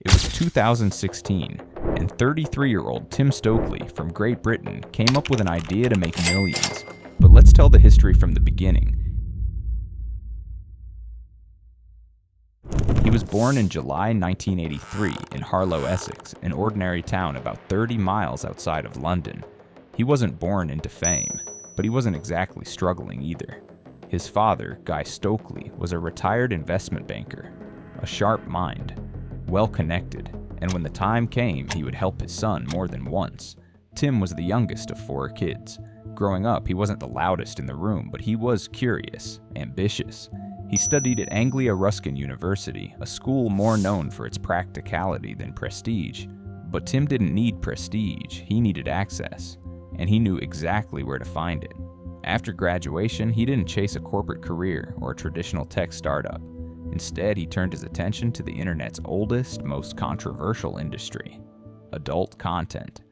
It was 2016, and 33-year-old Tim Stokely from Great Britain came up with an idea to make millions. But let's tell the history from the beginning. He was born in July 1983 in Harlow, Essex, an ordinary town about 30 miles outside of London. He wasn't born into fame, but he wasn't exactly struggling either. His father, Guy Stokely, was a retired investment banker, a sharp mind, well-connected, and when the time came, he would help his son more than once. Tim was the youngest of 4 kids. Growing up, he wasn't the loudest in the room, but he was curious, ambitious. He studied at Anglia Ruskin University, a school more known for its practicality than prestige. But Tim didn't need prestige, he needed access, and he knew exactly where to find it. After graduation, he didn't chase a corporate career or a traditional tech startup. Instead, he turned his attention to the internet's oldest, most controversial industry: adult content.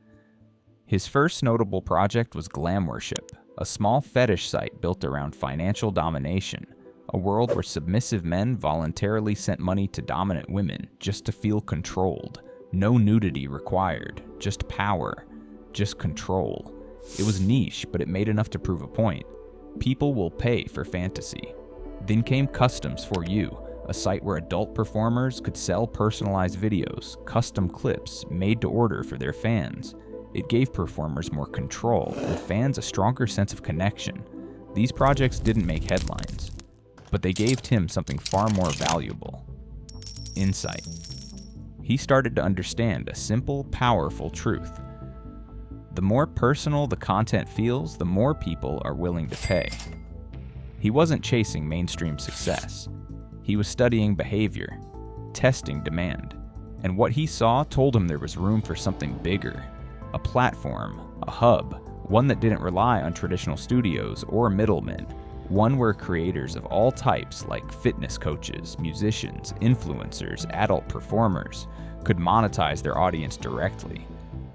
His first notable project was Glam Worship, a small fetish site built around financial domination, a world where submissive men voluntarily sent money to dominant women just to feel controlled. No nudity required, just power, just control. It was niche, but it made enough to prove a point. People will pay for fantasy. Then came Customs for You, a site where adult performers could sell personalized videos, custom clips made to order for their fans. It gave performers more control and fans a stronger sense of connection. These projects didn't make headlines, but they gave Tim something far more valuable: insight. He started to understand a simple, powerful truth. The more personal the content feels, the more people are willing to pay. He wasn't chasing mainstream success. He was studying behavior, testing demand, and what he saw told him there was room for something bigger. A platform, a hub, one that didn't rely on traditional studios or middlemen. One where creators of all types, like fitness coaches, musicians, influencers, adult performers, could monetize their audience directly.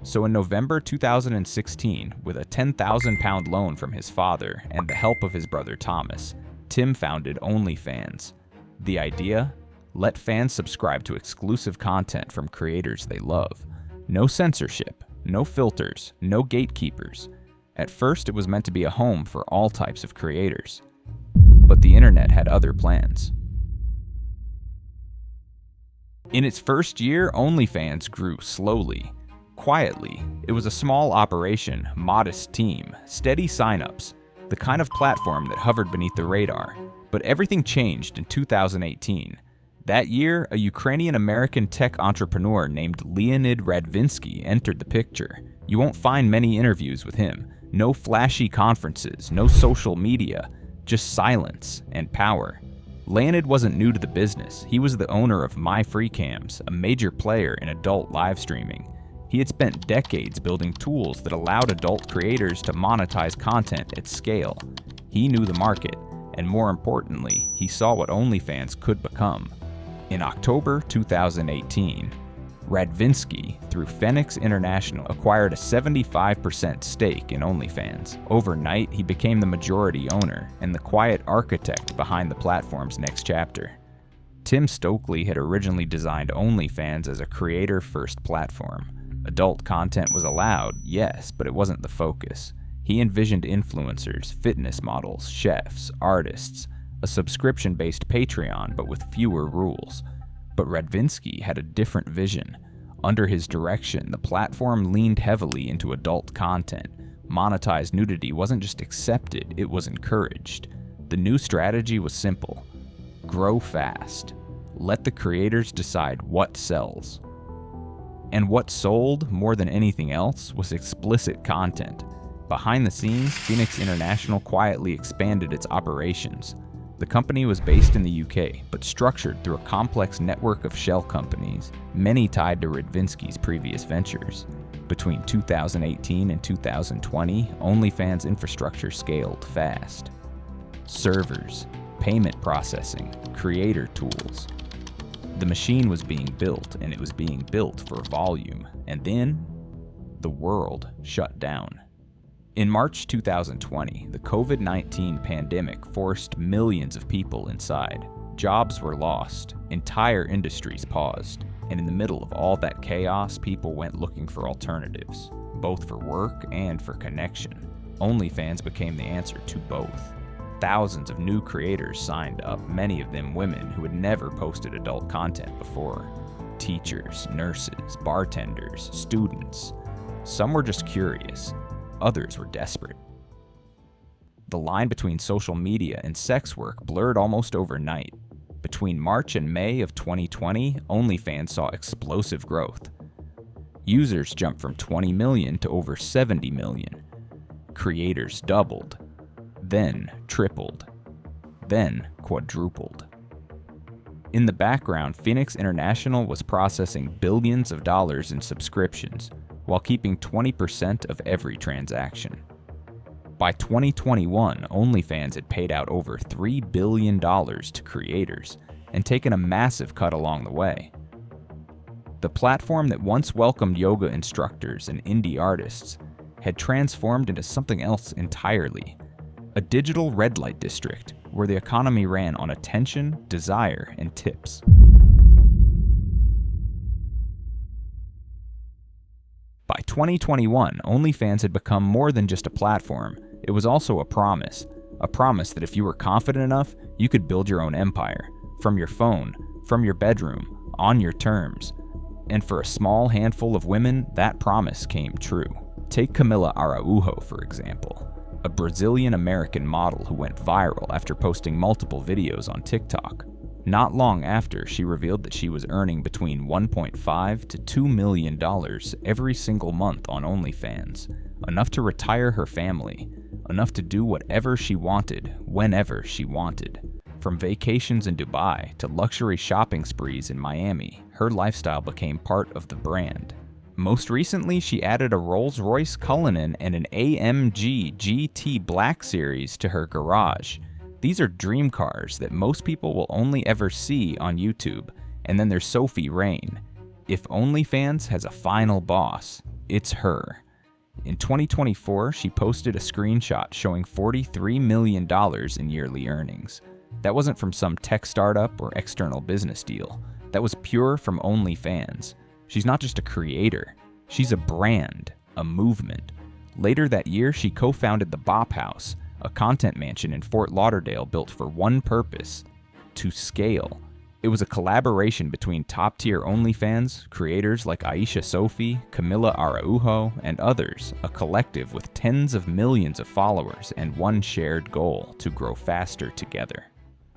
So in November 2016, with a £10,000 loan from his father and the help of his brother Thomas, Tim founded OnlyFans. The idea? Let fans subscribe to exclusive content from creators they love. No censorship, no filters, no gatekeepers. At first, it was meant to be a home for all types of creators. But the internet had other plans. In its first year, OnlyFans grew slowly, quietly. It was a small operation, modest team, steady signups, the kind of platform that hovered beneath the radar. But everything changed in 2018. That year, a Ukrainian-American tech entrepreneur named Leonid Radvinsky entered the picture. You won't find many interviews with him. No flashy conferences, no social media, just silence and power. Leonid wasn't new to the business. He was the owner of MyFreeCams, a major player in adult live streaming. He had spent decades building tools that allowed adult creators to monetize content at scale. He knew the market, and more importantly, he saw what OnlyFans could become. In October 2018, Radvinsky, through Phoenix International, acquired a 75% stake in OnlyFans. Overnight, he became the majority owner and the quiet architect behind the platform's next chapter. Tim Stokely had originally designed OnlyFans as a creator-first platform. Adult content was allowed, yes, but it wasn't the focus. He envisioned influencers, fitness models, chefs, artists, a subscription-based Patreon, but with fewer rules. But Radvinsky had a different vision. Under his direction, the platform leaned heavily into adult content. Monetized nudity wasn't just accepted, it was encouraged. The new strategy was simple: grow fast. Let the creators decide what sells. And what sold more than anything else was explicit content. Behind the scenes, Phoenix International quietly expanded its operations. The company was based in the UK, but structured through a complex network of shell companies, many tied to Radvinsky's previous ventures. Between 2018 and 2020, OnlyFans infrastructure scaled fast. Servers, payment processing, creator tools. The machine was being built, and it was being built for volume. And then, the world shut down. In March 2020, the COVID-19 pandemic forced millions of people inside. Jobs were lost, entire industries paused. And in the middle of all that chaos, people went looking for alternatives, both for work and for connection. OnlyFans became the answer to both. Thousands of new creators signed up, many of them women who had never posted adult content before. Teachers, nurses, bartenders, students. Some were just curious, others were desperate. The line between social media and sex work blurred almost overnight. Between March and May of 2020, OnlyFans saw explosive growth. Users jumped from 20 million to over 70 million. Creators doubled, then tripled, then quadrupled. In the background, Phoenix International was processing billions of dollars in subscriptions, while keeping 20% of every transaction. By 2021, OnlyFans had paid out over $3 billion to creators and taken a massive cut along the way. The platform that once welcomed yoga instructors and indie artists had transformed into something else entirely, a digital red light district where the economy ran on attention, desire, and tips. By 2021, OnlyFans had become more than just a platform. It was also a promise that if you were confident enough, you could build your own empire, from your phone, from your bedroom, on your terms. And for a small handful of women, that promise came true. Take Camila Araujo, for example, a Brazilian-American model who went viral after posting multiple videos on TikTok. Not long after, she revealed that she was earning between $1.5 to $2 million every single month on OnlyFans, enough to retire her family, enough to do whatever she wanted, whenever she wanted. From vacations in Dubai to luxury shopping sprees in Miami, her lifestyle became part of the brand. Most recently, she added a Rolls-Royce Cullinan and an AMG GT Black Series to her garage. These are dream cars that most people will only ever see on YouTube. And then there's Sophie Rain. If OnlyFans has a final boss, it's her. In 2024, she posted a screenshot showing $43 million in yearly earnings. That wasn't from some tech startup or external business deal. That was pure from OnlyFans. She's not just a creator, she's a brand, a movement. Later that year, she co-founded the Bop House, a content mansion in Fort Lauderdale built for one purpose: to scale. It was a collaboration between top-tier OnlyFans, creators like Aisha Sophie, Camila Araujo, and others, a collective with tens of millions of followers and one shared goal: to grow faster together.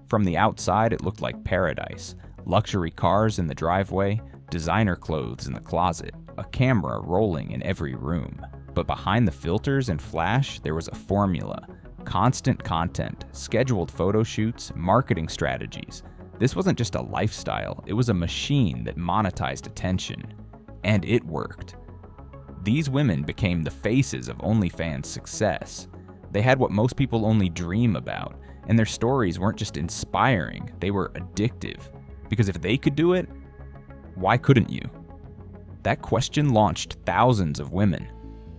From the outside, it looked like paradise. Luxury cars in the driveway, designer clothes in the closet, a camera rolling in every room. But behind the filters and flash, there was a formula. Constant content, scheduled photo shoots, marketing strategies. This wasn't just a lifestyle, it was a machine that monetized attention. And it worked. These women became the faces of OnlyFans' success. They had what most people only dream about, and their stories weren't just inspiring, they were addictive. Because if they could do it, why couldn't you? That question launched thousands of women.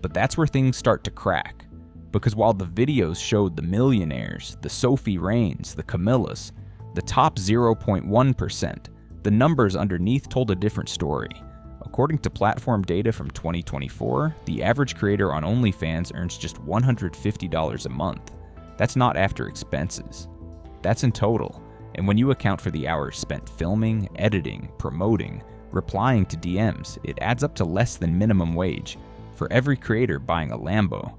But that's where things start to crack. Because while the videos showed the millionaires, the Sophie Rains, the Camillas, the top 0.1%, the numbers underneath told a different story. According to platform data from 2024, the average creator on OnlyFans earns just $150 a month. That's not after expenses. That's in total. And when you account for the hours spent filming, editing, promoting, replying to DMs, it adds up to less than minimum wage. For every creator buying a Lambo,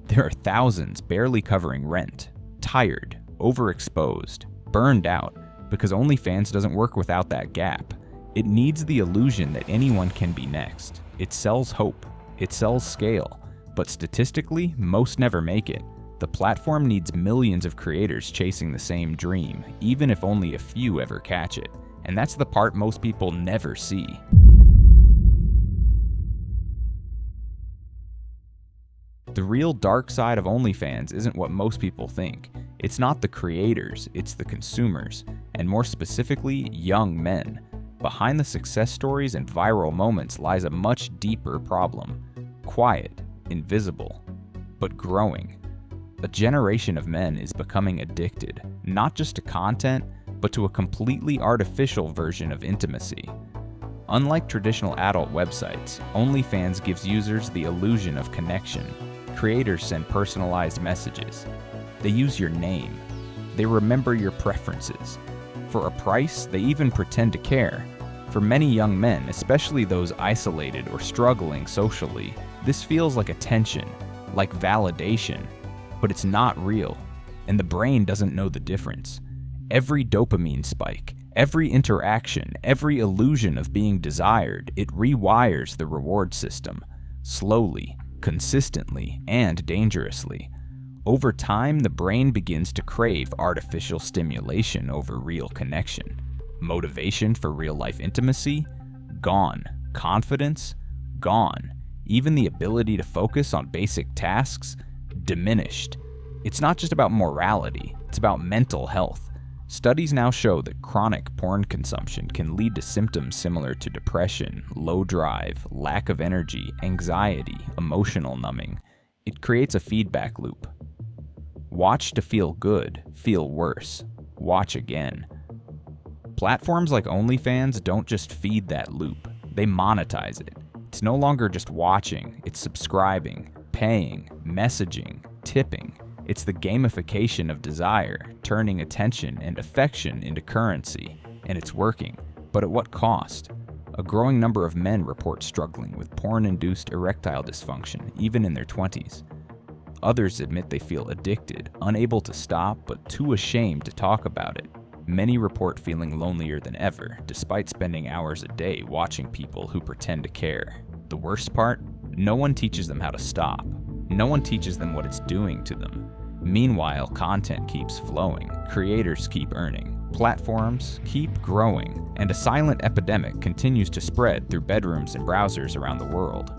there are thousands barely covering rent, tired, overexposed, burned out, because OnlyFans doesn't work without that gap. It needs the illusion that anyone can be next. It sells hope. It sells scale. But statistically, most never make it. The platform needs millions of creators chasing the same dream, even if only a few ever catch it. And that's the part most people never see. The real dark side of OnlyFans isn't what most people think. It's not the creators, it's the consumers, and more specifically, young men. Behind the success stories and viral moments lies a much deeper problem. Quiet, invisible, but growing. A generation of men is becoming addicted, not just to content, but to a completely artificial version of intimacy. Unlike traditional adult websites, OnlyFans gives users the illusion of connection. Creators send personalized messages. They use your name. They remember your preferences. For a price, they even pretend to care. For many young men, especially those isolated or struggling socially, this feels like attention, like validation, but it's not real, and the brain doesn't know the difference. Every dopamine spike, every interaction, every illusion of being desired, it rewires the reward system, slowly, consistently, and dangerously. Over time, the brain begins to crave artificial stimulation over real connection. Motivation for real-life intimacy? Gone. Confidence? Gone. Even the ability to focus on basic tasks? Diminished. It's not just about morality, it's about mental health. Studies now show that chronic porn consumption can lead to symptoms similar to depression, low drive, lack of energy, anxiety, emotional numbing. It creates a feedback loop. Watch to feel good, feel worse. Watch again. Platforms like OnlyFans don't just feed that loop, they monetize it. It's no longer just watching, it's subscribing, paying, messaging, tipping. It's the gamification of desire, turning attention and affection into currency, and it's working. But at what cost? A growing number of men report struggling with porn-induced erectile dysfunction, even in their 20s. Others admit they feel addicted, unable to stop, but too ashamed to talk about it. Many report feeling lonelier than ever, despite spending hours a day watching people who pretend to care. The worst part? No one teaches them how to stop. No one teaches them what it's doing to them. Meanwhile, content keeps flowing, creators keep earning, platforms keep growing, and a silent epidemic continues to spread through bedrooms and browsers around the world.